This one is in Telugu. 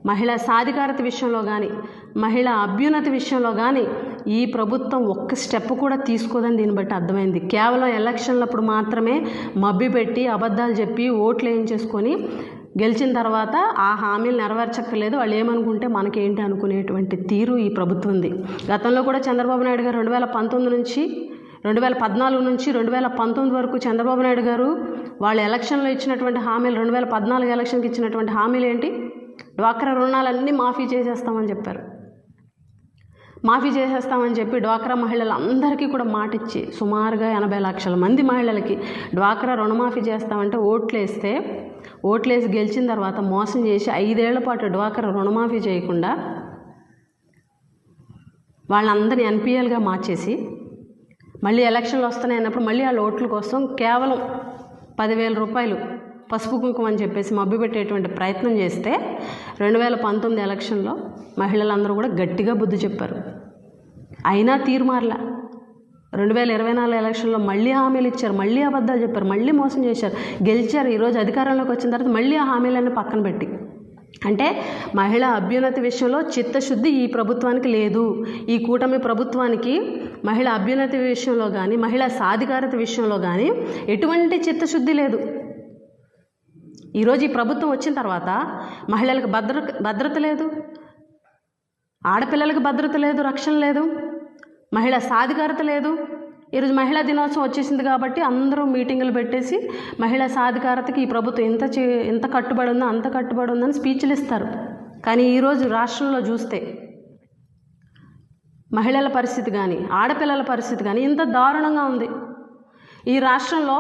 మహిళా సాధికారత విషయంలో కానీ, మహిళా అభ్యున్నతి విషయంలో కానీ ఈ ప్రభుత్వం ఒక్క స్టెప్ కూడా తీసుకోదని దీన్ని బట్టి అర్థమైంది. కేవలం ఎలక్షన్లప్పుడు మాత్రమే మభ్యపెట్టి అబద్ధాలు చెప్పి ఓట్లు వేయించేసుకొని గెలిచిన తర్వాత ఆ హామీలు నెరవేర్చక్కర్లేదు, వాళ్ళు ఏమనుకుంటే మనకేంటి అనుకునేటువంటి తీరు ఈ ప్రభుత్వంది. గతంలో కూడా చంద్రబాబు నాయుడు గారు 2014 నుంచి 2019 వరకు చంద్రబాబు నాయుడు గారు వాళ్ళ ఎలక్షన్లో ఇచ్చినటువంటి హామీలు, 2014 ఎలక్షన్కి ఇచ్చినటువంటి హామీలు ఏంటి? డ్వాక్రా రుణాలన్నీ మాఫీ చేసేస్తామని చెప్పారు. మాఫీ చేసేస్తామని చెప్పి డ్వాక్రా మహిళలందరికీ కూడా మాటిచ్చి సుమారుగా 80 లక్షల మంది మహిళలకి డ్వాక్రా రుణమాఫీ చేస్తామంటే ఓట్లేసి గెలిచిన తర్వాత మోసం చేసి 5 ఏళ్ల పాటు డ్వాక్రా రుణమాఫీ చేయకుండా వాళ్ళందరినీ ఎన్పిఎల్గా మార్చేసి మళ్ళీ ఎలక్షన్లు వస్తున్నాయి అన్నప్పుడు మళ్ళీ వాళ్ళ ఓట్ల కోసం కేవలం 10,000 రూపాయలు పసుపు కుంకుమ అని చెప్పేసి మభ్యపెట్టేటువంటి ప్రయత్నం చేస్తే 2019 ఎలక్షన్లో మహిళలందరూ కూడా గట్టిగా బుద్ధి చెప్పారు. అయినా తీరు మారలా. 2024 ఎలక్షన్లో మళ్ళీ హామీలు ఇచ్చారు, మళ్ళీ అబద్ధాలు చెప్పారు, మళ్ళీ మోసం చేశారు, గెలిచారు. ఈరోజు అధికారంలోకి వచ్చిన తర్వాత మళ్ళీ ఆ హామీలన్నీ పక్కన పెట్టి, అంటే మహిళా అభ్యున్నతి విషయంలో చిత్తశుద్ధి ఈ ప్రభుత్వానికి లేదు. ఈ కూటమి ప్రభుత్వానికి మహిళా అభ్యున్నతి విషయంలో కానీ, మహిళా సాధికారత విషయంలో కానీ ఎటువంటి చిత్తశుద్ధి లేదు. ఈరోజు ఈ ప్రభుత్వం వచ్చిన తర్వాత మహిళలకు భద్రత లేదు, ఆడపిల్లలకు భద్రత లేదు, రక్షణ లేదు, మహిళా సాధికారత లేదు. ఈరోజు మహిళా దినోత్సవం వచ్చేసింది కాబట్టి అందరూ మీటింగులు పెట్టేసి మహిళా సాధికారతకి ఈ ప్రభుత్వం ఎంత కట్టుబడి ఉందో అంత కట్టుబడి ఉందని స్పీచ్లు ఇస్తారు. కానీ ఈరోజు రాష్ట్రంలో చూస్తే మహిళల పరిస్థితి కానీ, ఆడపిల్లల పరిస్థితి కానీ ఇంత దారుణంగా ఉంది. ఈ రాష్ట్రంలో